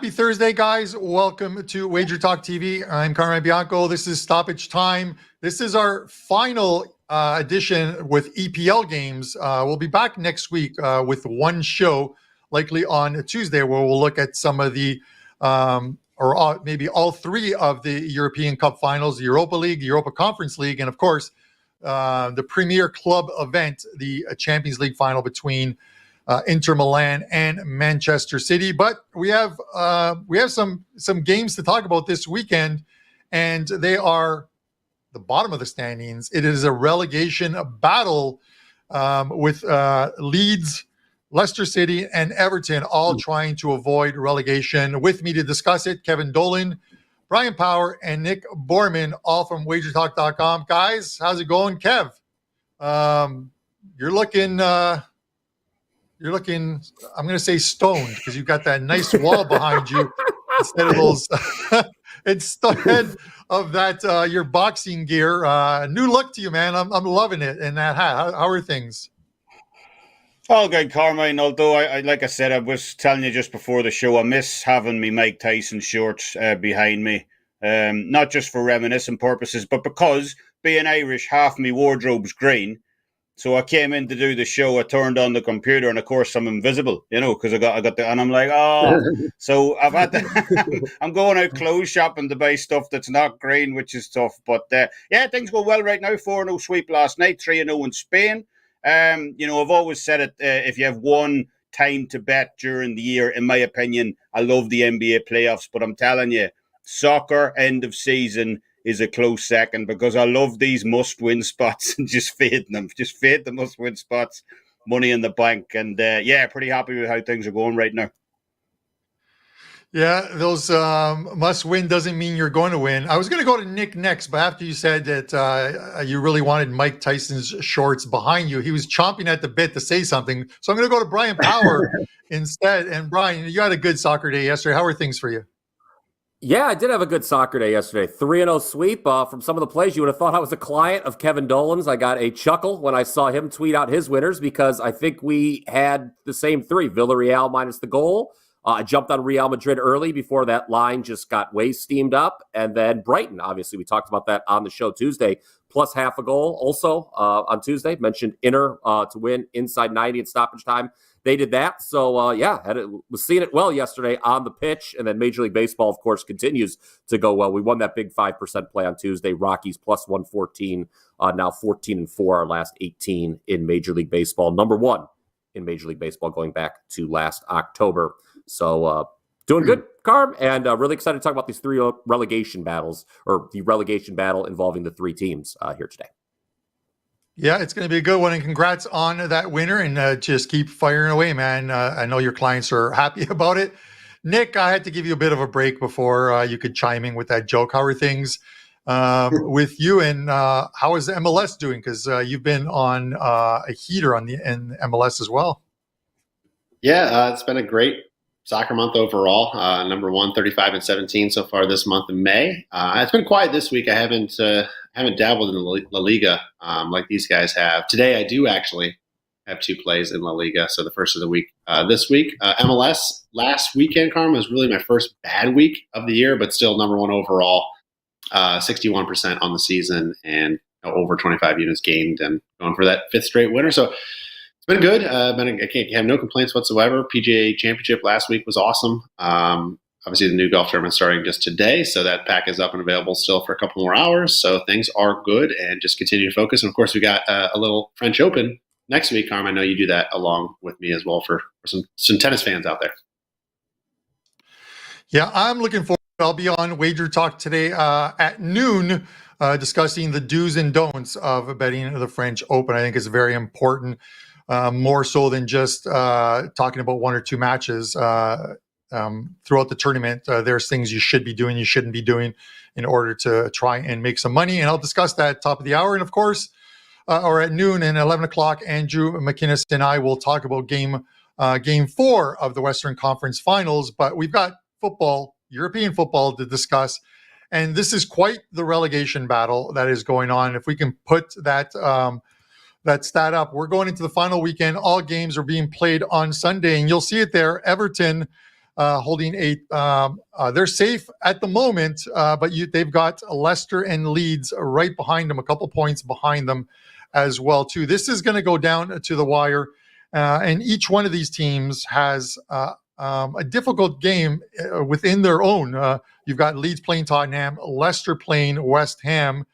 Happy Thursday, guys. Welcome to WagerTalk TV. I'm Carmine Bianco. This is Stoppage Time. This is our final edition with EPL games. We'll be back next week with one show, likely on Tuesday, where we'll look at some of the, maybe all three of the European Cup finals, the Europa League, the Europa Conference League, and of course, the premier club event, the Champions League final between Inter Milan and Manchester City. But we have some games to talk about this weekend, and they are the bottom of the standings. It is a relegation battle with Leeds, Leicester City, and Everton all trying to avoid relegation. With me to discuss it, Kevin Dolan, Bryan Power, and Nick Borman, all from WagerTalk.com. Guys, how's it going? Kev, you're looking, I'm going to say stoned, because you've got that nice wall behind you instead of those, instead of that, your boxing gear. New look to you, man. I'm loving it. And that hat, how are things? All good, Carmine. Although, I like I said, I was telling you just before the show, I miss having me Mike Tyson shorts behind me. Not just for reminiscent purposes, but because being Irish, half my wardrobe's green. So I came in to do the show. I turned on the computer, and of course I'm invisible, because I got the, and I'm like, oh. So I've had to, I'm going out clothes shopping to buy stuff that's not green, which is tough. But yeah, things go well right now. 4-0 sweep last night, 3-0 in Spain. I've always said it. If you have one time to bet during the year, in my opinion, I love the NBA playoffs. But I'm telling you, soccer end of season is a close second, because I love these must-win spots and just fade them. Just fade the must-win spots, money in the bank. And pretty happy with how things are going right now. Yeah, those must-win doesn't mean you're going to win. I was going to go to Nick next, but after you said that you really wanted Mike Tyson's shorts behind you, he was chomping at the bit to say something. So I'm going to go to Bryan Power instead. And Bryan, you had a good soccer day yesterday. How are things for you? Yeah, I did have a good soccer day yesterday. 3-0 sweep from some of the plays. You would have thought I was a client of Kevin Dolan's. I got a chuckle when I saw him tweet out his winners, because I think we had the same three. Villarreal minus the goal. I jumped on Real Madrid early before that line just got way steamed up. And then Brighton, obviously, we talked about that on the show Tuesday, plus half a goal. Also on Tuesday, mentioned Inter to win inside 90 at stoppage time. They did that. So, was seeing it well yesterday on the pitch. And then Major League Baseball, of course, continues to go well. We won that big 5% play on Tuesday. Rockies plus 114, now 14-4, our last 18 in Major League Baseball. Number one in Major League Baseball going back to last October. So doing good, Carm, and really excited to talk about these three relegation battles, or the relegation battle involving the three teams here today. Yeah, it's going to be a good one, and congrats on that winner, and just keep firing away, man. I know your clients are happy about it. Nick, I had to give you a bit of a break before you could chime in with that joke. How are things with you, and how is the MLS doing? Because you've been on a heater in MLS as well. Yeah, it's been a great soccer month overall. Number one, 35-17 so far this month in May. It's been quiet this week. I haven't dabbled in La Liga like these guys have. Today, I do actually have two plays in La Liga. So the first of the week this week. MLS last weekend, Carm, was really my first bad week of the year, but still number one overall. 61% on the season, and over 25 units gained, and going for that fifth straight winner. So it's been good. I can't have no complaints whatsoever. PGA Championship last week was awesome. Obviously, the new golf tournament starting just today, so that pack is up and available still for a couple more hours. So things are good, and just continue to focus. And of course, we got a little French Open next week, Carm. I know you do that along with me as well for some tennis fans out there. Yeah, I'm looking forward. I'll be on WagerTalk today at noon, discussing the do's and don'ts of betting the French Open. I think it's very important. More so than just talking about one or two matches throughout the tournament. There's things you should be doing, you shouldn't be doing in order to try and make some money. And I'll discuss that at top of the hour. And of course, or at noon and 11 o'clock, Andrew McInnes and I will talk about game 4 of the Western Conference Finals. But we've got football, European football to discuss. And this is quite the relegation battle that is going on. If we can put that stat up, we're going into the final weekend. All games are being played on Sunday, and you'll see it there. Everton holding they're safe at the moment, but they've got Leicester and Leeds right behind them, a couple points behind them as well too. This is going to go down to the wire, and each one of these teams has a difficult game within their own. You've got Leeds playing Tottenham, Leicester playing West Ham,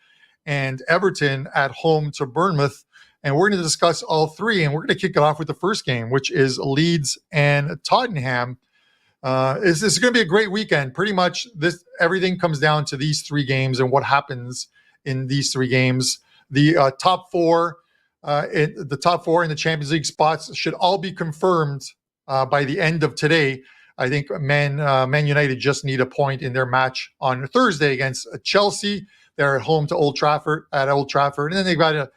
and Everton at home to Bournemouth. And we're going to discuss all three, and we're going to kick it off with the first game, which is Leeds and Tottenham. This is going to be a great weekend. Pretty much everything comes down to these three games and what happens in these three games. The top four in the Champions League spots should all be confirmed by the end of today. I think Man United just need a point in their match on Thursday against Chelsea. They're at home to Old Trafford, and then they've got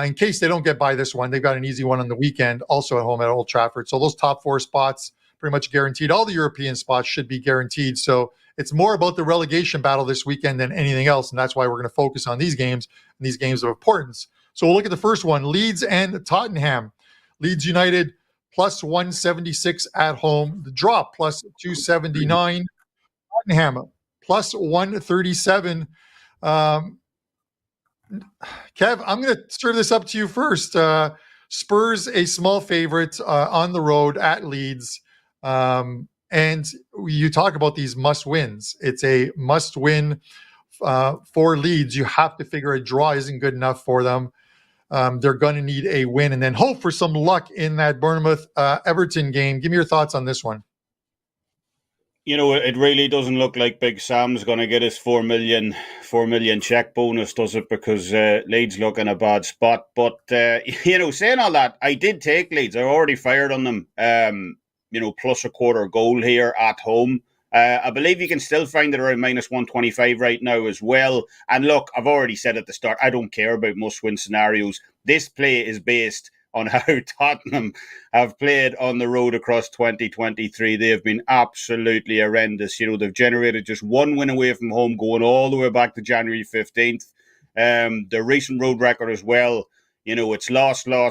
in case they don't get by this one, they've got an easy one on the weekend, also at home at Old Trafford. So those top four spots pretty much guaranteed. All the European spots should be guaranteed. So it's more about the relegation battle this weekend than anything else, and that's why we're going to focus on these games and these games of importance. So we'll look at the first one, Leeds and Tottenham. Leeds United plus 176 at home. The drop plus 279. Tottenham plus 137. Kev, I'm going to stir this up to you first. Spurs, a small favorite on the road at Leeds. And you talk about these must-wins. It's a must-win for Leeds. You have to figure a draw isn't good enough for them. They're going to need a win and then hope for some luck in that Bournemouth-Everton game. Give me your thoughts on this one. You know, it really doesn't look like Big Sam's going to get his 4 million check bonus, does it? Because Leeds look in a bad spot. But, saying all that, I did take Leeds. I already fired on them, plus a quarter goal here at home. I believe you can still find it around minus 125 right now as well. And look, I've already said at the start, I don't care about must-win scenarios. This play is based on how Tottenham have played on the road across 2023. They have been absolutely horrendous. They've generated just one win away from home going all the way back to January 15th. Their recent road record as well, it's loss, draw,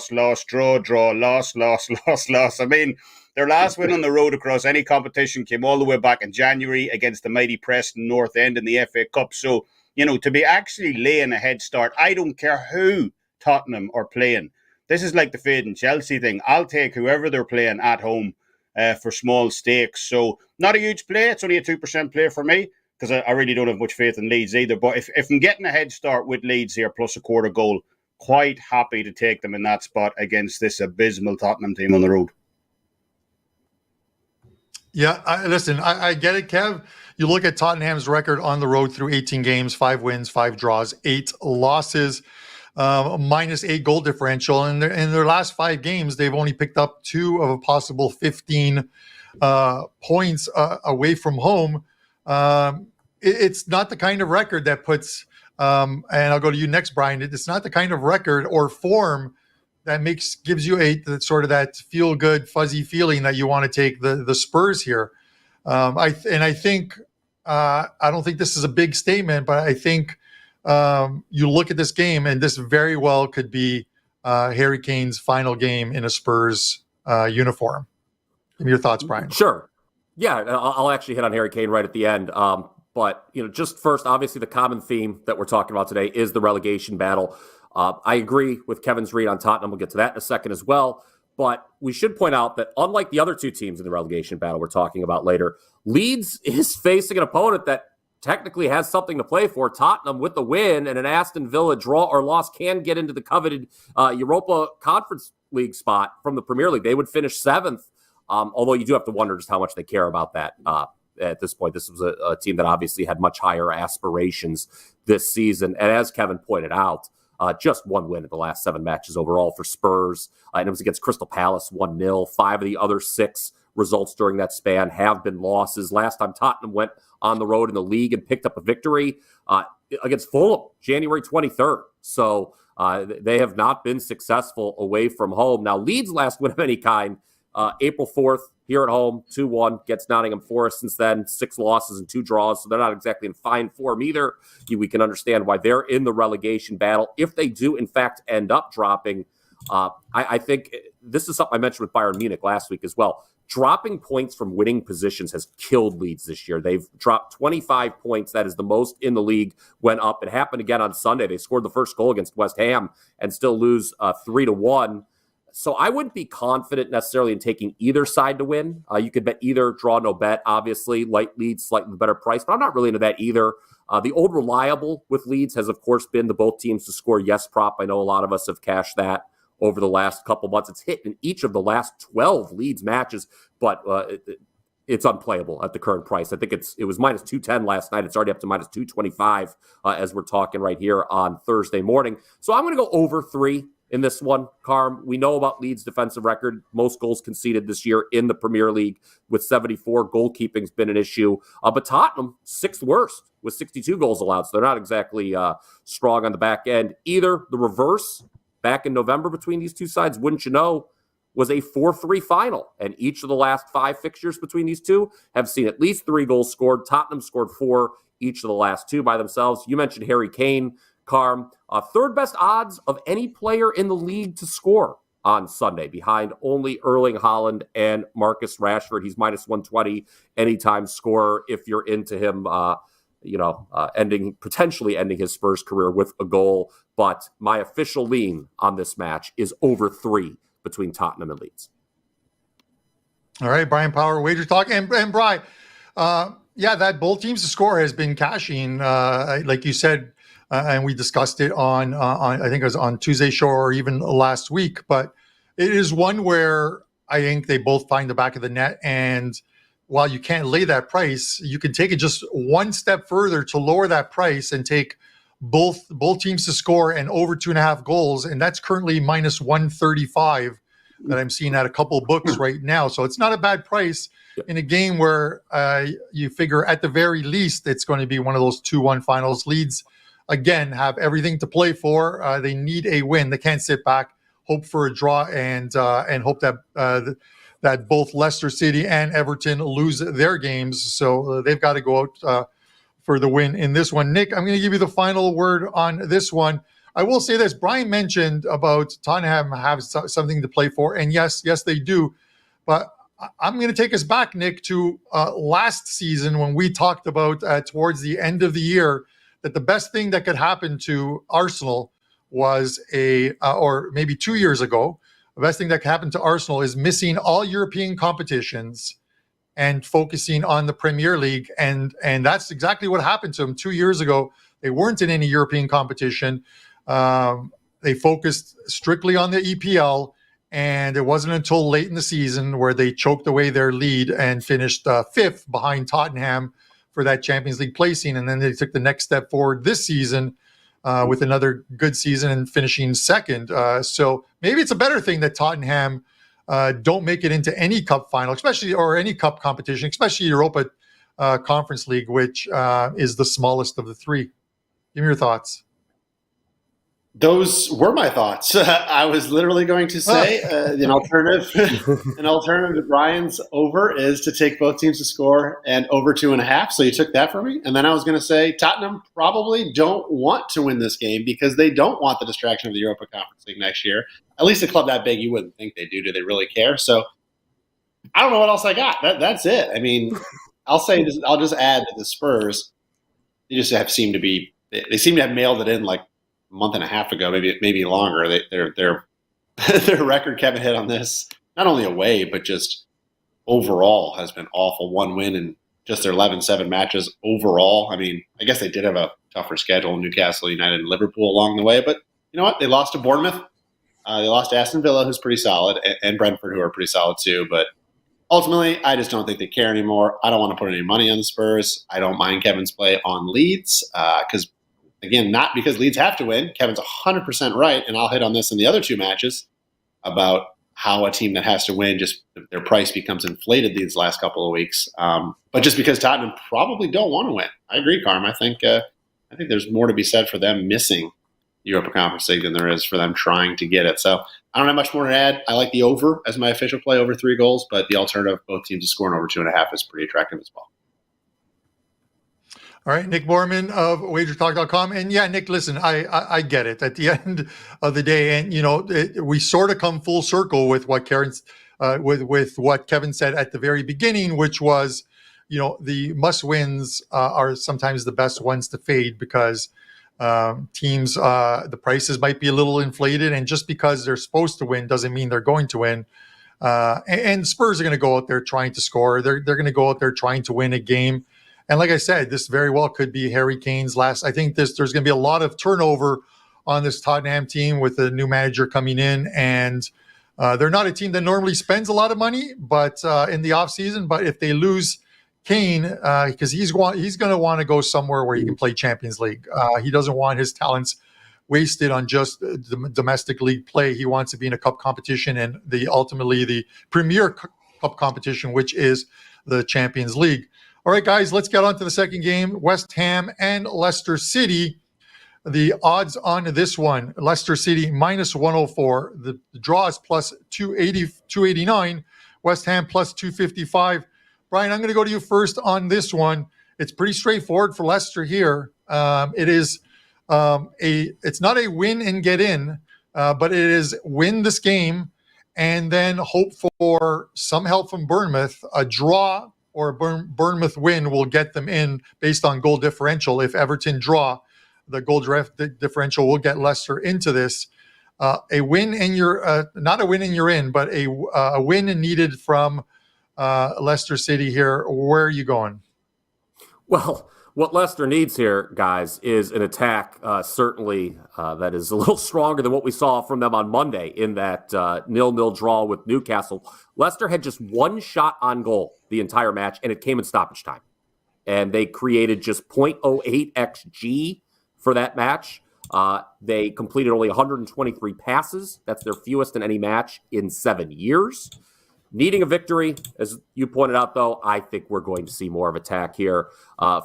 loss. I mean, their last win on the road across any competition came all the way back in January against the mighty Preston North End in the FA Cup. So, to be actually laying a head start, I don't care who Tottenham are playing. This is like the fading Chelsea thing. I'll take whoever they're playing at home for small stakes. So not a huge play. It's only a 2% play for me because I really don't have much faith in Leeds either. But if I'm getting a head start with Leeds here plus a quarter goal, quite happy to take them in that spot against this abysmal Tottenham team on the road. Yeah, I get it, Kev. You look at Tottenham's record on the road through 18 games, 5 wins, 5 draws, 8 losses. Minus 8 goal differential. And in their last 5 games, they've only picked up 2 of a possible 15 points away from home. It's not the kind of record that puts, and I'll go to you next, Bryan. It's not the kind of record or form that gives you that feel good, fuzzy feeling that you want to take the Spurs here. I don't think this is a big statement, but I think you look at this game, and this very well could be Harry Kane's final game in a Spurs uniform. Give me your thoughts, Bryan. Sure. Yeah, I'll actually hit on Harry Kane right at the end. But just first, obviously, the common theme that we're talking about today is the relegation battle. I agree with Kevin's read on Tottenham. We'll get to that in a second as well. But we should point out that unlike the other two teams in the relegation battle we're talking about later, Leeds is facing an opponent that technically has something to play for. Tottenham, with the win and an Aston Villa draw or loss, can get into the coveted Europa Conference League spot from the Premier League. They would finish 7th, although you do have to wonder just how much they care about that at this point. This was a team that obviously had much higher aspirations this season. And as Kevin pointed out, just 1 win at the last 7 matches overall for Spurs. And it was against Crystal Palace, 1-0. 5 of the other 6 results during that span have been losses. Last time Tottenham went on the road in the league and picked up a victory against Fulham, January 23rd. So they have not been successful away from home. Now, Leeds' last win of any kind, April 4th, here at home, 2-1, gets Nottingham Forest since then, 6 losses and 2 draws, so they're not exactly in fine form either. We can understand why they're in the relegation battle. If they do, in fact, end up dropping, I think this is something I mentioned with Bayern Munich last week as well. dropping points from winning positions has killed Leeds this year. They've dropped 25 points. That is the most in the league, went up. It happened again on Sunday. They scored the first goal against West Ham and still lose 3-1. So I wouldn't be confident necessarily in taking either side to win. You could bet either, draw no bet, obviously. Light Leeds, slightly better price, but I'm not really into that either. The old reliable with Leeds has, of course, been the both teams to score yes prop. I know a lot of us have cashed that over the last couple months. It's hit in each of the last 12 Leeds matches, but it's unplayable at the current price. I think it was minus 210 last night. It's already up to minus 225 as we're talking right here on Thursday morning. So I'm going to go over 3 in this one, Carm. We know about Leeds' defensive record. Most goals conceded this year in the Premier League with 74. Goalkeeping's been an issue. But Tottenham, 6th worst with 62 goals allowed. So they're not exactly strong on the back end. Either the reverse back in November between these two sides, wouldn't you know, was a 4-3 final. And each of the last 5 fixtures between these two have seen at least 3 goals scored. Tottenham scored 4 each of the last 2 by themselves. You mentioned Harry Kane, Carm. 3rd best odds of any player in the league to score on Sunday, behind only Erling Haaland and Marcus Rashford. He's minus 120 anytime scorer if you're into him, potentially ending his Spurs career with a goal. But my official lean on this match is over 3 between Tottenham and Leeds. All right, Brian Power, Wager Talk. And Brian, that both teams to score has been cashing, like you said, and we discussed it on I think it was on Tuesday's show or even last week. But it is one where I think they both find the back of the net. And while you can't lay that price, you can take it just one step further to lower that price and take both teams to score and over 2.5 goals. And that's currently minus 135 that I'm seeing at a couple books right now. So it's not a bad price in a game where you figure at the very least it's going to be one of those 2-1 finals. Leeds, again, have everything to play for. They need a win. They can't sit back, hope for a draw, and hope that that both Leicester City and Everton lose their games. So they've got to go out for the win in this one. Nick, I'm going to give you the final word on this one. I will say this. Brian mentioned about Tottenham have something to play for, and yes, they do. But I'm going to take us back, Nick, to last season when we talked about towards the end of the year that the best thing that could happen to Arsenal was or maybe 2 years ago, the best thing that could happen to Arsenal is missing all European competitions and focusing on the Premier League. And that's exactly what happened to them 2 years ago. They weren't in any European competition. They focused strictly on the EPL. And it wasn't until late in the season where they choked away their lead and finished 5th behind Tottenham for that Champions League placing. And then they took the next step forward this season with another good season and finishing 2nd. So maybe it's a better thing that Tottenham don't make it into any cup final, or any cup competition, especially Europa Conference League, which is the smallest of the 3. Give me your thoughts. Those were my thoughts. I was literally going to say an alternative to Brian's over is to take both teams to score and over 2.5. So you took that from me. And then I was going to say Tottenham probably don't want to win this game because they don't want the distraction of the Europa Conference League next year. At least a club that big, you wouldn't think they do. Do they really care? So I don't know what else I got. That's it. I mean, I'll just add that the Spurs, they seem to have mailed it in like a month and a half ago, maybe longer. Their record Kevin hit on this, not only away, but just overall has been awful. 1 win in just their 11-7 matches overall. I mean, I guess they did have a tougher schedule, Newcastle United and Liverpool along the way, but you know what? They lost to Bournemouth. They lost to Aston Villa, who's pretty solid, and Brentford, who are pretty solid too. But ultimately, I just don't think they care anymore. I don't want to put any money on the Spurs. I don't mind Kevin's play on Leeds because, again, not because Leeds have to win. Kevin's 100% right, and I'll hit on this in the other 2 matches about how a team that has to win, just their price becomes inflated these last couple of weeks. But just because Tottenham probably don't want to win. I agree, Carm. I think there's more to be said for them missing Europa Conference League than there is for them trying to get it. So I don't have much more to add. I like the over as my official play, over 3 goals, but the alternative, both teams to score and over 2.5, is pretty attractive as well. All right, Nick Borman of WagerTalk.com. And yeah, Nick, listen, I get it. At the end of the day, and we sort of come full circle with what with what Kevin said at the very beginning, which was, the must wins are sometimes the best ones to fade because teams, the prices might be a little inflated, and just because they're supposed to win doesn't mean they're going to win. And Spurs are going to go out there trying to score. They're going to go out there trying to win a game. And like I said, this very well could be Harry Kane's last. I think there's going to be a lot of turnover on this Tottenham team with a new manager coming in. And they're not a team that normally spends a lot of money, but in the offseason. But if they lose Kane, because he's going to want to go somewhere where he can play Champions League. He doesn't want his talents wasted on just domestic league play. He wants to be in a cup competition and ultimately the premier cup competition, which is the Champions League. All right, guys, let's get on to the second game. West Ham and Leicester City. The odds on this one, Leicester City minus 104. The draw is plus 289. West Ham plus 255. Bryan, I'm going to go to you first on this one. It's pretty straightforward for Leicester here. It's not a win and get in, but it is win this game and then hope for some help from Bournemouth. A draw or a Bournemouth win will get them in based on goal differential. If Everton draw, the goal differential will get Leicester into this. A win and you're not a win and you're in, but a win needed from Leicester City here. Where are you going? Well, what Leicester needs here, guys, is an attack, certainly that is a little stronger than what we saw from them on Monday in that 0-0 draw with Newcastle. Leicester had just one shot on goal the entire match, and it came in stoppage time. And they created just 0.08 XG for that match. They completed only 123 passes. That's their fewest in any match in 7 years. Needing a victory, as you pointed out, though, I think we're going to see more of attack here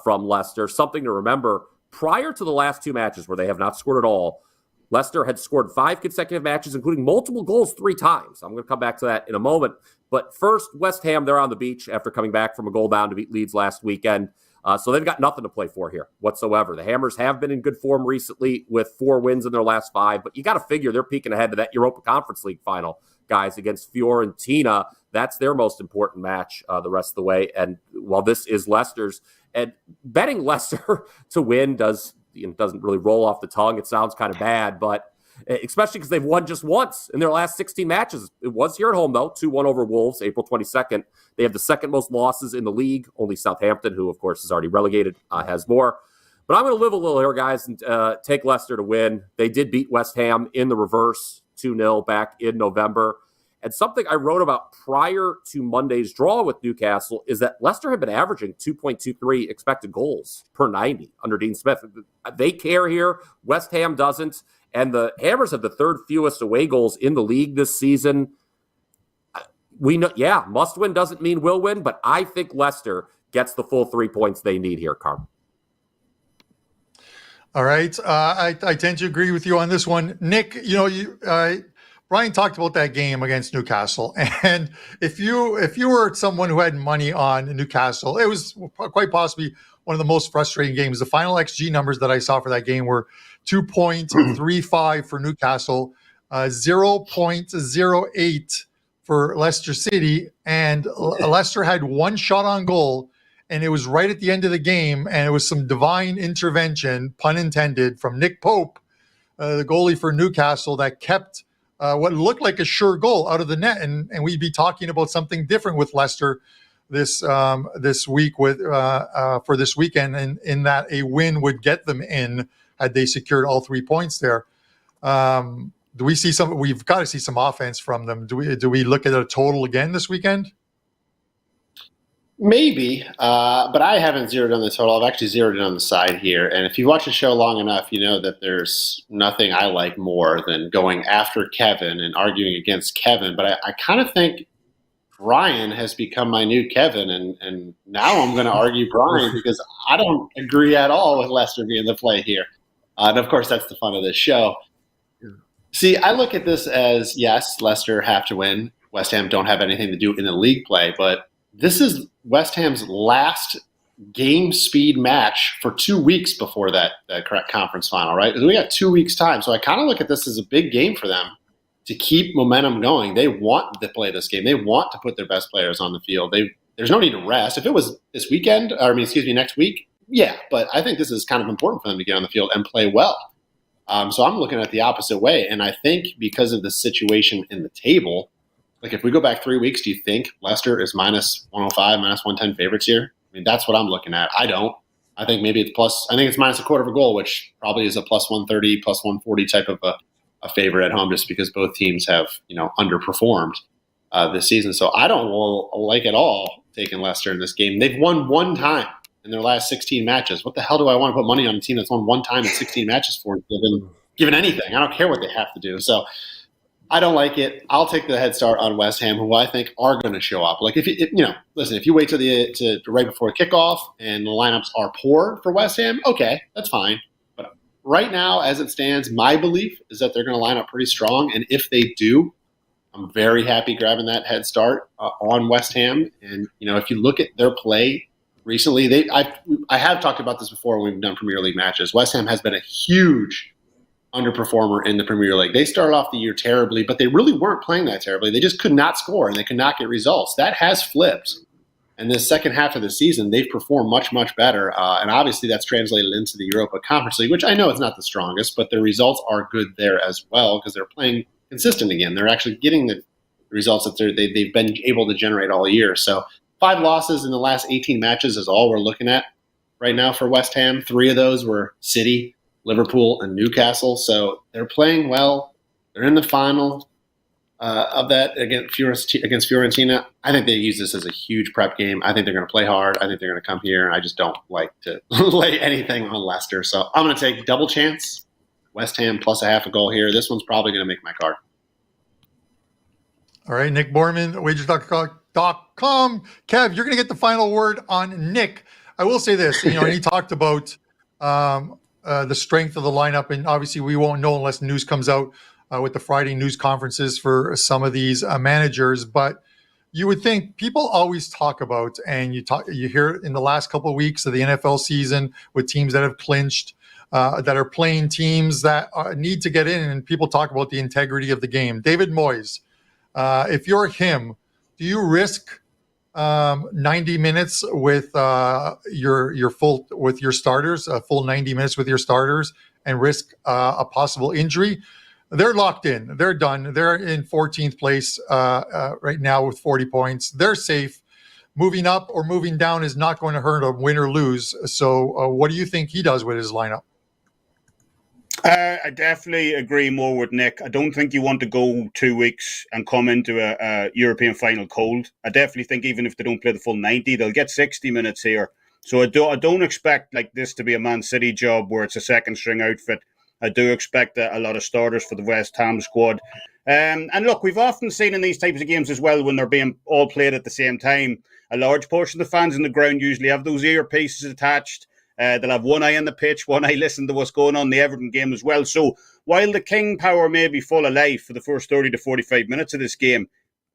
from Leicester. Something to remember, prior to the last two matches where they have not scored at all, Leicester had scored 5 consecutive matches, including multiple goals 3 times. I'm going to come back to that in a moment. But first, West Ham, they're on the beach after coming back from a goal down to beat Leeds last weekend. So they've got nothing to play for here whatsoever. The Hammers have been in good form recently with 4 wins in their last 5, but you got to figure they're peeking ahead to that Europa Conference League final, guys, against Fiorentina. That's their most important match the rest of the way. And while this is Leicester's, and betting Leicester to win doesn't really roll off the tongue. It sounds kind of bad, but especially because they've won just once in their last 16 matches. It was here at home, though, 2-1 over Wolves, April 22nd. They have the second most losses in the league. Only Southampton, who, of course, is already relegated, has more. But I'm going to live a little here, guys, and take Leicester to win. They did beat West Ham in the reverse 2-0 back in November. And something I wrote about prior to Monday's draw with Newcastle is that Leicester had been averaging 2.23 expected goals per 90 under Dean Smith. They care here. West Ham doesn't. And the Hammers have the 3rd fewest away goals in the league this season. We know, must win doesn't mean will win, but I think Leicester gets the full 3 points they need here, Carm. All right. I tend to agree with you on this one. Nick, Bryan talked about that game against Newcastle, and if you were someone who had money on Newcastle, it was quite possibly one of the most frustrating games. The final XG numbers that I saw for that game were 2.35 for Newcastle, 0.08 for Leicester City, and Leicester had one shot on goal, and it was right at the end of the game, and it was some divine intervention, pun intended, from Nick Pope, the goalie for Newcastle, that kept what looked like a sure goal out of the net, and we'd be talking about something different with Leicester this week for this weekend, and in that a win would get them in had they secured all 3 points there. Do we see some? We've got to see some offense from them. Do we look at a total again this weekend? Maybe, but I haven't zeroed on the total. I've actually zeroed in on the side here. And if you watch the show long enough, you know that there's nothing I like more than going after Kevin and arguing against Kevin. But I kind of think Bryan has become my new Kevin, and now I'm going to argue Bryan because I don't agree at all with Leicester being the play here. And, of course, that's the fun of this show. See, I look at this as, yes, Leicester have to win. West Ham don't have anything to do in the league play, but this is West Ham's last game speed match for 2 weeks before that correct conference final, right? We got 2 weeks time. So I kind of look at this as a big game for them to keep momentum going. They want to play this game. They want to put their best players on the field. There's no need to rest. If it was this weekend, next week, yeah, but I think this is kind of important for them to get on the field and play well. So I'm looking at the opposite way. And I think because of the situation in the table, like if we go back 3 weeks, do you think Leicester is minus 105, minus 110 favorites here? I mean, that's what I'm looking at. I don't. I think maybe it's plus, I think it's minus a quarter of a goal, which probably is a plus 130, plus 140 type of a favorite at home, just because both teams have, underperformed this season. So I don't like at all taking Leicester in this game. They've won one time in their last 16 matches. What the hell do I want to put money on a team that's won one time in 16 matches for, given anything? I don't care what they have to do. So I don't like it. I'll take the head start on West Ham, who I think are going to show up. Like if you wait to right before kickoff and the lineups are poor for West Ham, okay, that's fine. But right now, as it stands, my belief is that they're going to line up pretty strong. And if they do, I'm very happy grabbing that head start on West Ham. And if you look at their play recently, I have talked about this before when we've done Premier League matches. West Ham has been a huge underperformer in the Premier League. They started off the year terribly, but they really weren't playing that terribly. They just could not score and they could not get results. That has flipped. And the second half of the season, they've performed much, much better. And obviously that's translated into the Europa Conference League, which I know is not the strongest, but their results are good there as well because they're playing consistent again. They're actually getting the results that they've been able to generate all year. So 5 losses in the last 18 matches is all we're looking at right now for West Ham. 3 of those were City, Liverpool, and Newcastle. So they're playing well. They're in the final of that against Fiorentina. I think they use this as a huge prep game. I think they're going to play hard. I think they're going to come here, and I just don't like to lay anything on Leicester. So I'm going to take double chance, West Ham plus a half a goal here. This one's probably going to make my card. All right, Nick Borman, WagerTalk.com. Kev, you're going to get the final word on Nick. I will say this, and he talked about the strength of the lineup, and obviously we won't know unless news comes out with the Friday news conferences for some of these managers. But you would think people always talk about, and you hear it in the last couple of weeks of the NFL season with teams that have clinched, that are playing teams that need to get in, and people talk about the integrity of the game. David Moyes, if you're him, do you risk 90 minutes with your starters, a full 90 minutes with your starters, and risk a possible injury? They're locked in. They're done. They're in 14th place right now with 40 points. They're safe. Moving up or moving down is not going to hurt them, win or lose. So what do you think he does with his lineup? I definitely agree more with Nick. I don't think you want to go 2 weeks and come into a European final cold. I definitely think even if they don't play the full 90, they'll get 60 minutes here. So I don't expect like this to be a Man City job where it's a second string outfit. I do expect a lot of starters for the West Ham squad. And look, we've often seen in these types of games as well, when they're being all played at the same time, a large portion of the fans in the ground usually have those earpieces attached. They'll have one eye on the pitch, one eye listen to what's going on in the Everton game as well. So while the King Power may be full of life for the first 30 to 45 minutes of this game,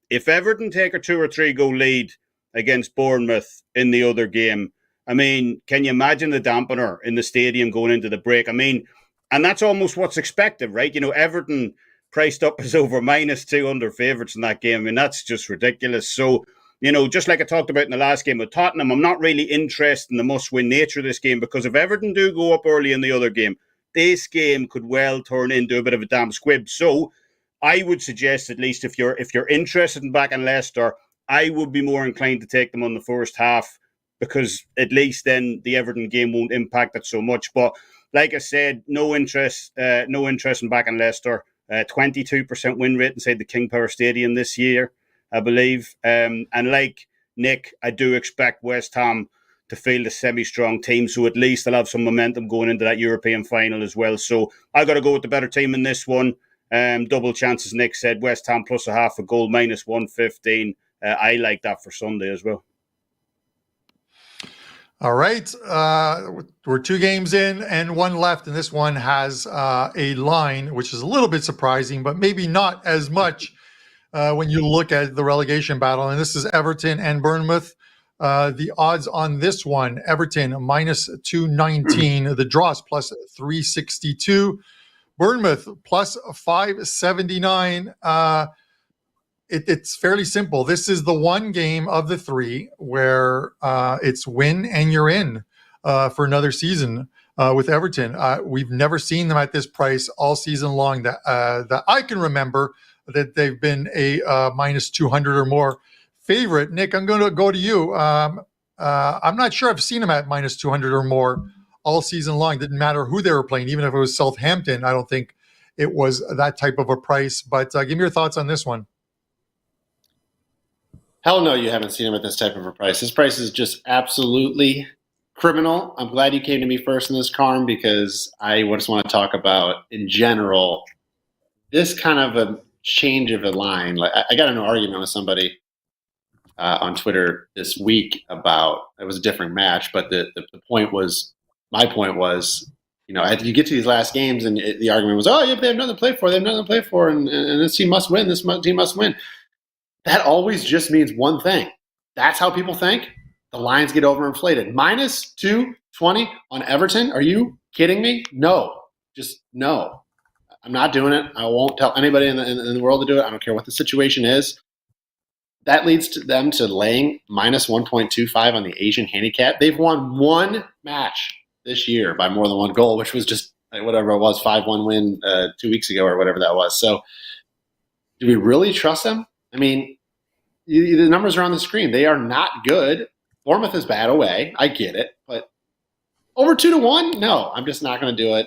if Everton take a 2 or 3 goal lead against Bournemouth in the other game, I mean, can you imagine the dampener in the stadium going into the break? I mean, and that's almost what's expected, right? Everton priced up as over -2 under favourites in that game. I mean, that's just ridiculous. So, just like I talked about in the last game with Tottenham, I'm not really interested in the must-win nature of this game, because if Everton do go up early in the other game, this game could well turn into a bit of a damn squib. So I would suggest, at least if you're interested in backing Leicester, I would be more inclined to take them on the first half, because at least then the Everton game won't impact it so much. But like I said, no interest in backing Leicester. 22% win rate inside the King Power Stadium this year, I believe. And like Nick, I do expect West Ham to field a semi-strong team, so at least they'll have some momentum going into that European final as well. So I got to go with the better team in this one. Double chances, Nick said. West Ham plus a half a goal, -115. I like that for Sunday as well. All right. We're 2 games in and 1 left, and this one has a line, which is a little bit surprising, but maybe not as much when you look at the relegation battle. And this is Everton and Bournemouth. The odds on this one, Everton minus 219, the draws plus 362, Bournemouth plus 579. It's fairly simple. This is the one game of the three where it's win and you're in for another season with Everton. We've never seen them at this price all season long that I can remember that they've been a minus 200 or more favorite. Nick, I'm going to go to you. I'm not sure I've seen them at minus 200 or more all season long. Didn't matter who they were playing. Even if it was Southampton, I don't think it was that type of a price. But give me your thoughts on this one. Hell no, you haven't seen him at this type of a price. This price is just absolutely criminal. I'm glad you came to me first in this, Carm, because I just want to talk about, in general, this kind of a change of a line. Like I got in an argument with somebody on Twitter this week about, it was a different match, but my point was, as you get to these last games and the argument was, oh, yeah, they have nothing to play for. They have nothing to play for, and this team must win. This team must win. That always just means one thing. That's how people think. The lines get overinflated. Minus 220 on Everton? Are you kidding me? No. Just no. I'm not doing it. I won't tell anybody in the world to do it. I don't care what the situation is. That leads to them to laying minus 1.25 on the Asian handicap. They've won one match this year by more than one goal, which was just whatever it was, 5-1 win 2 weeks ago or whatever that was. So do we really trust them? I mean, the numbers are on the screen. They are not good. Bournemouth is bad away. I get it. But over 2-1? No, I'm just not going to do it.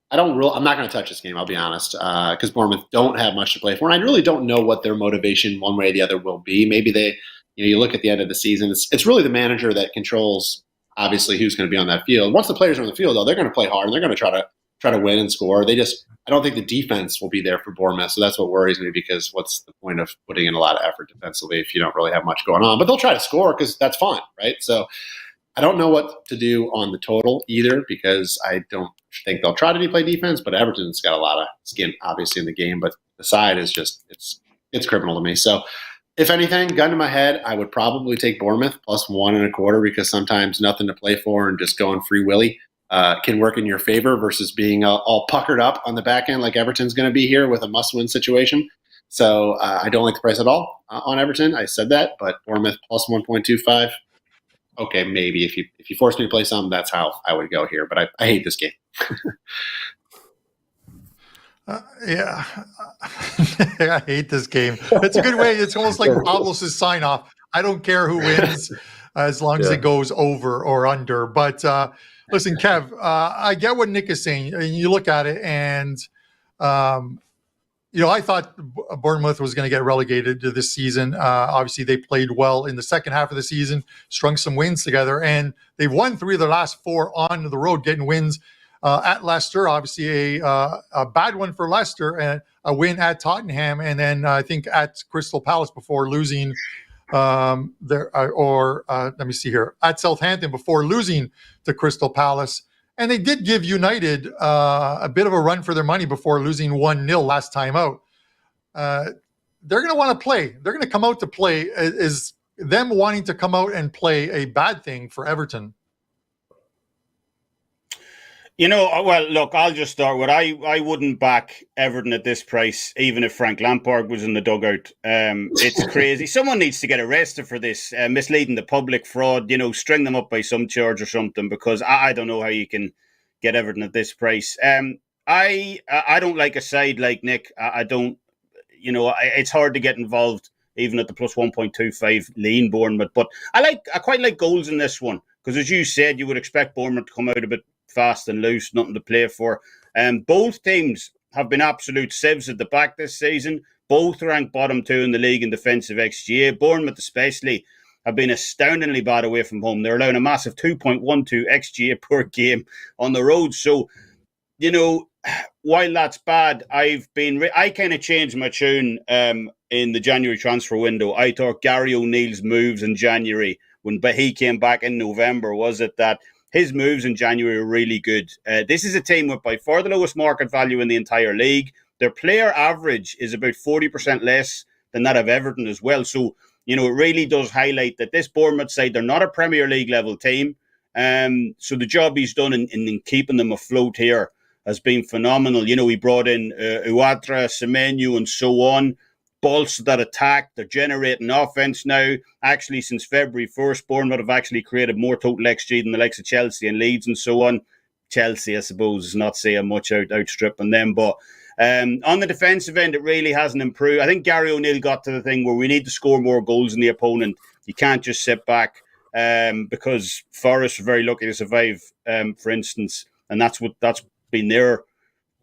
I'm not going to touch this game, I'll be honest, because Bournemouth don't have much to play for. And I really don't know what their motivation one way or the other will be. Maybe you look at the end of the season, it's really the manager that controls, obviously, who's going to be on that field. Once the players are on the field, though, they're going to play hard and they're going to try to win and score. I don't think the defense will be there for Bournemouth, so that's what worries me, because what's the point of putting in a lot of effort defensively if you don't really have much going on? But they'll try to score because that's fun, right? So I don't know what to do on the total either, because I don't think they'll try to play defense, but Everton's got a lot of skin, obviously, in the game. But the side is just, it's criminal to me. So if anything, gun to my head, I would probably take Bournemouth plus 1.25, because sometimes nothing to play for and just going free willy can work in your favor versus being all puckered up on the back end like Everton's going to be here with a must-win situation. So I don't like the price at all on Everton. I said that, but Bournemouth plus 1.25. Okay, maybe if you force me to play something, that's how I would go here. But I hate this game. Yeah, I hate this game. It's a good way. It's almost like Pablos' sign off. I don't care who wins as long as it goes over or under. But listen, Kev, I get what Nick is saying. You look at it and, I thought Bournemouth was going to get relegated to this season. Obviously, they played well in the second half of the season, strung some wins together, and they've won 3 of their last 4 on the road, getting wins at Leicester. Obviously, a bad one for Leicester, and a win at Tottenham, and then I think at Crystal Palace before losing let me see here, at Southampton before losing to Crystal Palace. And they did give United a bit of a run for their money before losing 1-0 last time out. They're going to want to play. They're going to come out to play. Is them wanting to come out and play a bad thing for Everton? Well, look, I'll just start with I wouldn't back Everton at this price, even if Frank Lampard was in the dugout. It's crazy. Someone needs to get arrested for this, misleading the public, fraud, string them up by some charge or something, because I don't know how you can get Everton at this price. I don't like a side like Nick. I don't, it's hard to get involved even at the plus 1.25 lean Bournemouth. But I quite like goals in this one, because as you said, you would expect Bournemouth to come out a bit fast and loose, nothing to play for. Both teams have been absolute sieves at the back this season. Both ranked bottom 2 in the league in defensive XGA. Bournemouth especially have been astoundingly bad away from home. They're allowing a massive 2.12 XGA per game on the road. So, while that's bad, I kind of changed my tune in the January transfer window. I thought Gary O'Neill's moves in January, when he came back in November, was it that his moves in January were really good. This is a team with by far the lowest market value in the entire league. Their player average is about 40% less than that of Everton as well. So it really does highlight that this Bournemouth side, they're not a Premier League level team. So the job he's done in keeping them afloat here has been phenomenal. He brought in Uadra, Semenyo, and so on. Bolstered that attack. They're generating offense now. Actually, since February 1st, Bournemouth have actually created more total XG than the likes of Chelsea and Leeds and so on. Chelsea, I suppose, is not saying much, outstripping them. But on the defensive end, it really hasn't improved. I think Gary O'Neill got to the thing where we need to score more goals in the opponent. You can't just sit back because Forest are very lucky to survive, for instance. And that's been their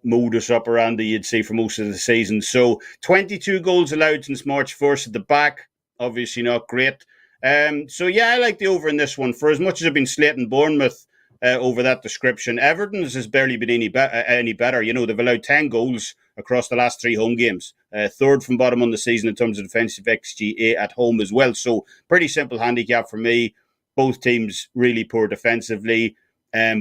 modus operandi, you'd say, for most of the season. So 22 goals allowed since March 1st at the back. Obviously not great. So yeah, I like the over in this one. For as much as I've been slating Bournemouth over that description, Everton's has barely been any better. They've allowed 10 goals across the last 3 home games. Third from bottom on the season in terms of defensive XG at home as well. So pretty simple handicap for me. Both teams really poor defensively.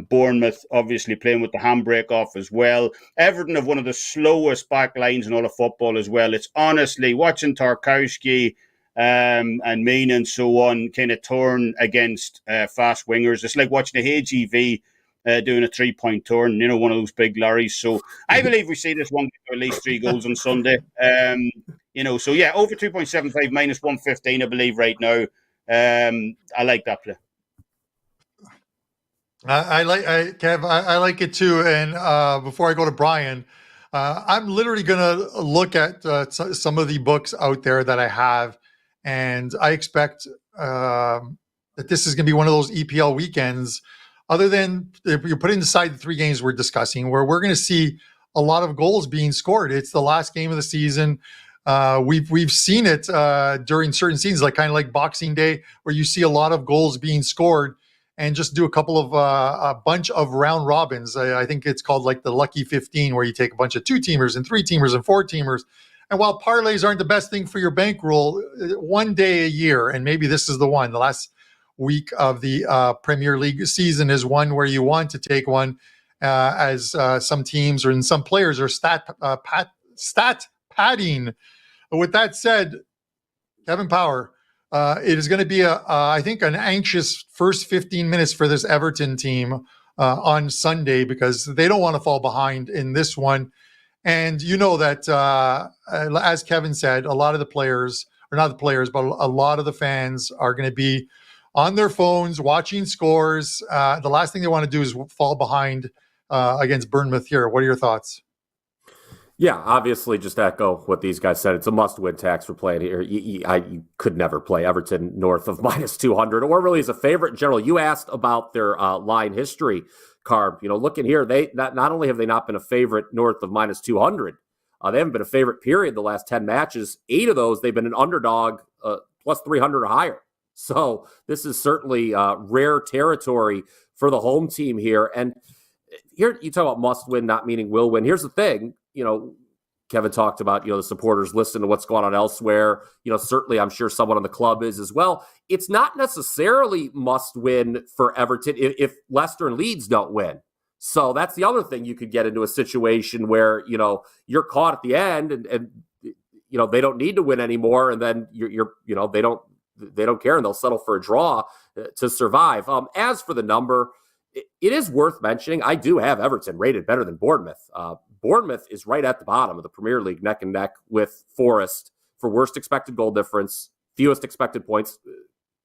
Bournemouth obviously playing with the handbrake off as well. Everton have one of the slowest back lines in all of football as well. It's honestly watching Tarkowski and Mina and so on kind of turn against fast wingers. It's like watching a HGV doing a 3-point turn, one of those big lorries. So I believe we see this one get at least 3 goals on Sunday. So yeah, over 2.75 minus 115, I believe right now. I like that play. Kev, I like it too. And before I go to Bryan, I'm literally going to look at some of the books out there that I have, and I expect that this is going to be one of those EPL weekends. Other than if you're putting aside the 3 games we're discussing, where we're going to see a lot of goals being scored. It's the last game of the season. We've seen it during certain seasons, kind of like Boxing Day, where you see a lot of goals being scored. And just do a couple of a bunch of round robins. I think it's called like the Lucky 15, where you take a bunch of 2-teamers and 3-teamers and 4-teamers. And while parlays aren't the best thing for your bankroll, one day a year, and maybe this is the one, the last week of the Premier League season is one where you want to take one, as some teams and some players are stat padding. With that said, Kevin Power, it is going to be I think an anxious first 15 minutes for this Everton team on Sunday, because they don't want to fall behind in this one. And that, as Kevin said, a lot of the players, or not the players, but a lot of the fans are going to be on their phones watching scores. The last thing they want to do is fall behind against Bournemouth here. What are your thoughts? Yeah, obviously, just echo what these guys said. It's a must-win tax for playing here. You could never play Everton north of minus 200, or really as a favorite in general. You asked about their line history, Carb. Looking here, they not only have they not been a favorite north of minus 200, they haven't been a favorite period the last 10 matches. 8 of those, they've been an underdog plus 300 or higher. So this is certainly rare territory for the home team here. And here you talk about must-win, not meaning will win. Here's the thing. Kevin talked about, the supporters listening to what's going on elsewhere. Certainly I'm sure someone on the club is as well. It's not necessarily must win for Everton if Leicester and Leeds don't win. So that's the other thing. You could get into a situation where, you're caught at the end and they don't need to win anymore. And then they don't care and they'll settle for a draw to survive. As for the number, it is worth mentioning. I do have Everton rated better than Bournemouth. Bournemouth is right at the bottom of the Premier League, neck and neck with Forest for worst expected goal difference, fewest expected points.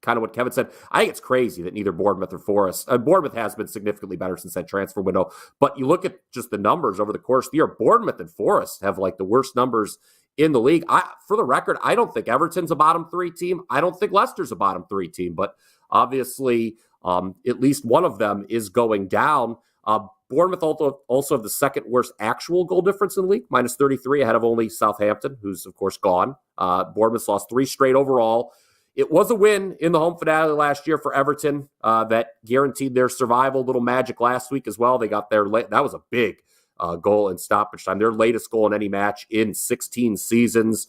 Kind of what Kevin said. I think it's crazy that neither Bournemouth or Forest. Bournemouth has been significantly better since that transfer window. But you look at just the numbers over the course of the year, Bournemouth and Forest have the worst numbers in the league. For the record, I don't think Everton's a bottom 3 team. I don't think Leicester's a bottom 3 team. But obviously, at least one of them is going down. Bournemouth also have the second worst actual goal difference in the league, minus 33, ahead of only Southampton, who's, of course, gone. Bournemouth lost 3 straight overall. It was a win in the home finale last year for Everton that guaranteed their survival. Little magic last week as well. They got that was a big goal in stoppage time, their latest goal in any match in 16 seasons.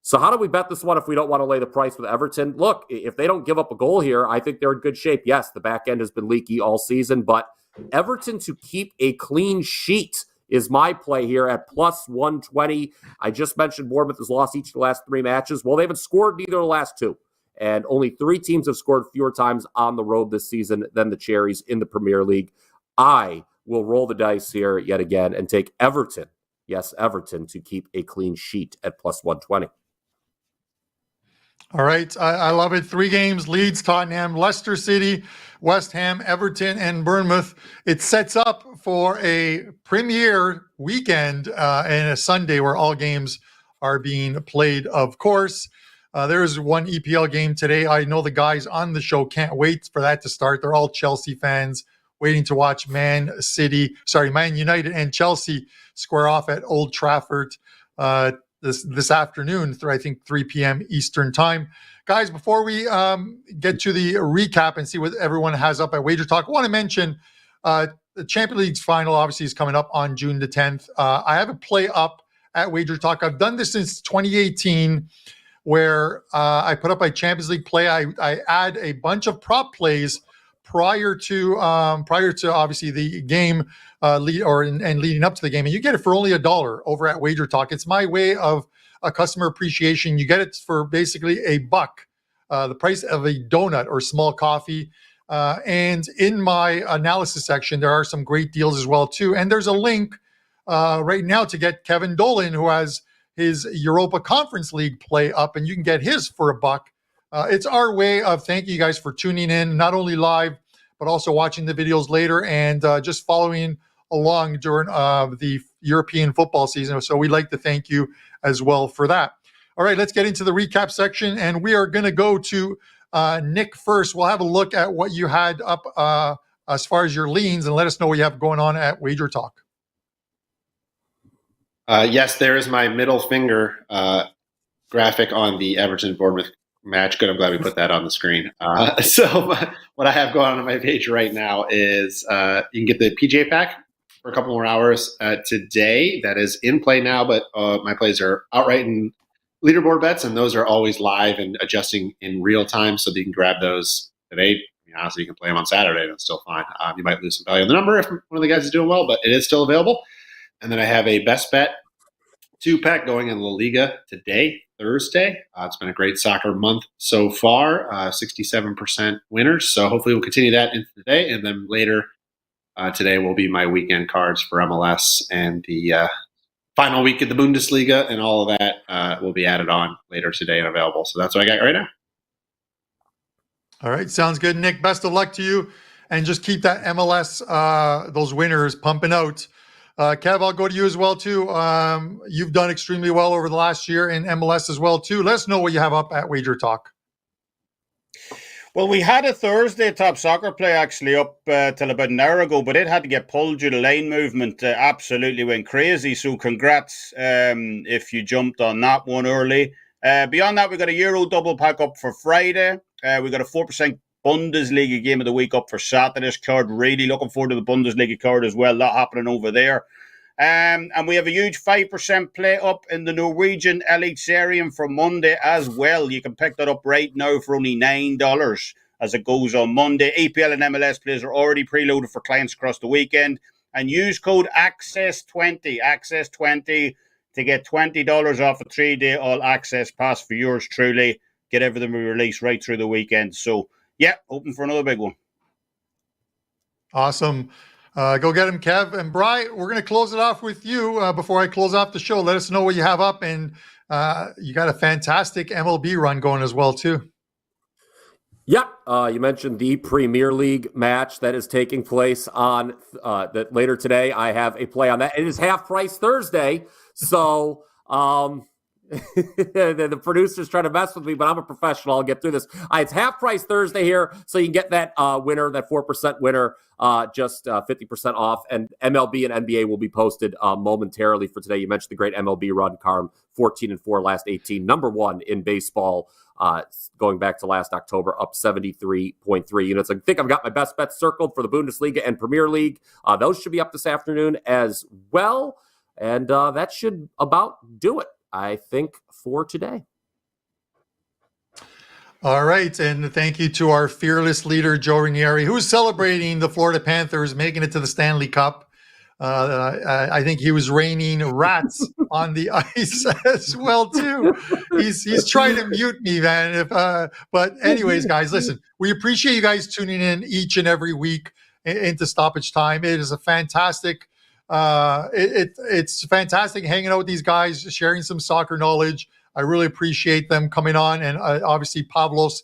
So how do we bet this one if we don't want to lay the price with Everton? Look, if they don't give up a goal here, I think they're in good shape. Yes, the back end has been leaky all season, but Everton to keep a clean sheet is my play here at plus 120. I just mentioned Bournemouth has lost each of the last 3 matches. Well, they haven't scored neither of the last 2. And only 3 teams have scored fewer times on the road this season than the Cherries in the Premier League. I will roll the dice here yet again and take Everton. Yes, Everton to keep a clean sheet at plus 120. All right. I love it. 3 games: Leeds, Tottenham, Leicester City, West Ham, Everton, and Bournemouth. It sets up for a premier weekend and a Sunday where all games are being played, of course. There's one EPL game today. I know the guys on the show can't wait for that to start. They're all Chelsea fans waiting to watch Man United and Chelsea square off at Old Trafford this afternoon, I think 3 p.m. Eastern time. Guys, before we get to the recap and see what everyone has up at WagerTalk, I want to mention the Champions League's final obviously is coming up on June the 10th. I have a play up at WagerTalk. I've done this since 2018 where I put up my Champions League play. I add a bunch of prop plays prior to obviously the game leading up to the game, and you get it for only $1 over at WagerTalk. It's my way of a customer appreciation. You get it for basically $1, the price of a donut or small coffee. And in my analysis section, there are some great deals as well too. And there's a link right now to get Kevin Dolan, who has his Europa Conference League play up, and you can get his for $1. It's our way of thanking you guys for tuning in, not only live, but also watching the videos later and just following along during the European football season. So we'd like to thank you as well for that. All right, let's get into the recap section, and we are going to go to Nick first. We'll have a look at what you had up as far as your leans, and let us know what you have going on at WagerTalk. Yes, there is my middle finger graphic on the Everton Bournemouth match. Good, I'm glad we put that on the screen. So what I have going on my page right now is you can get the PGA pack for a couple more hours today. That is in play now, but my plays are outright and leaderboard bets, and those are always live and adjusting in real time, so that you can grab those today. Honestly, you can play them on Saturday, and it's still fine. You might lose some value on the number if one of the guys is doing well, but it is still available. And then I have a best bet 2-pack going in La Liga today, Thursday. It's been a great soccer month so far, 67% winners. So hopefully we'll continue that into the day. And then later today will be my weekend cards for MLS, and the final week of the Bundesliga, and all of that will be added on later today and available. So that's what I got right now. All right, sounds good, Nick. Best of luck to you, and just keep that MLS, those winners pumping out. Kev, I'll go to you as well too. You've done extremely well over the last year in MLS as well too. Let us know what you have up at WagerTalk. Well, we had a Thursday top soccer play actually up till about an hour ago, but it had to get pulled due to lane movement. Absolutely went crazy. So congrats if you jumped on that one early. Beyond that, we got a Euro double pack up for Friday. We got a 4% Bundesliga game of the week up for Saturday's card. Really looking forward to the Bundesliga card as well. A lot happening over there. And we have a huge 5% play up in the Norwegian Eliteserien for Monday as well. You can pick that up right now for only $9 as it goes on Monday. EPL and MLS plays are already preloaded for clients across the weekend. And use code ACCESS20 to get $20 off a 3-day all-access pass for yours truly. Get everything we release right through the weekend. So, yeah, hoping for another big one. Awesome. Go get him, Kev. And Bryan, we're going to close it off with you. Before I close off the show, let us know what you have up. And you got a fantastic MLB run going as well, too. Yeah, you mentioned the Premier League match that is taking place on that later today. I have a play on that. It is half price Thursday, so the producer's trying to mess with me, but I'm a professional. I'll get through this. It's half price Thursday here, so you can get that winner, that 4% winner, just 50% off. And MLB and NBA will be posted momentarily for today. You mentioned the great MLB run, Carm, 14-4 last 18, number 1 in baseball. Going back to last October, up 73.3 units. I think I've got my best bets circled for the Bundesliga and Premier League. Those should be up this afternoon as well. And that should about do it, I think, for today. All right. And thank you to our fearless leader, Joe Ranieri, who is celebrating the Florida Panthers making it to the Stanley Cup. I think he was raining rats on the ice as well too. He's trying to mute me, man. But anyways, guys, listen, we appreciate you guys tuning in each and every week into Stoppage Time. It is a fantastic. It's fantastic hanging out with these guys, sharing some soccer knowledge. I really appreciate them coming on, and obviously Pavlos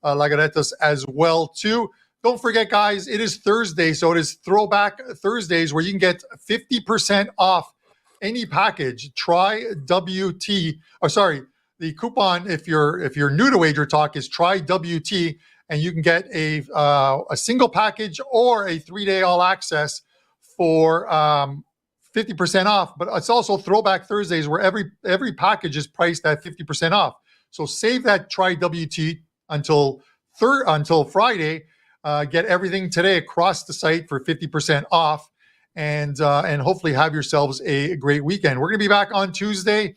Lagaretas as well too. Don't forget, guys, it is Thursday, so it is Throwback Thursdays where you can get 50% off any package. Try WT. Oh, sorry, the coupon if you're new to WagerTalk is Try WT, and you can get a single package or a 3-day all access for 50% off. But it's also Throwback Thursdays where every package is priced at 50% off. So save that Try WT until Friday. Get everything today across the site for 50% off, and hopefully have yourselves a great weekend. We're going to be back on Tuesday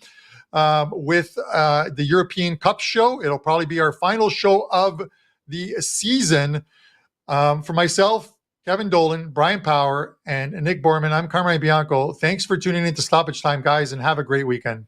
with the European Cup show. It'll probably be our final show of the season. For myself, Kevin Dolan, Brian Power, and Nick Borman, I'm Carmine Bianco. Thanks for tuning in to Stoppage Time, guys, and have a great weekend.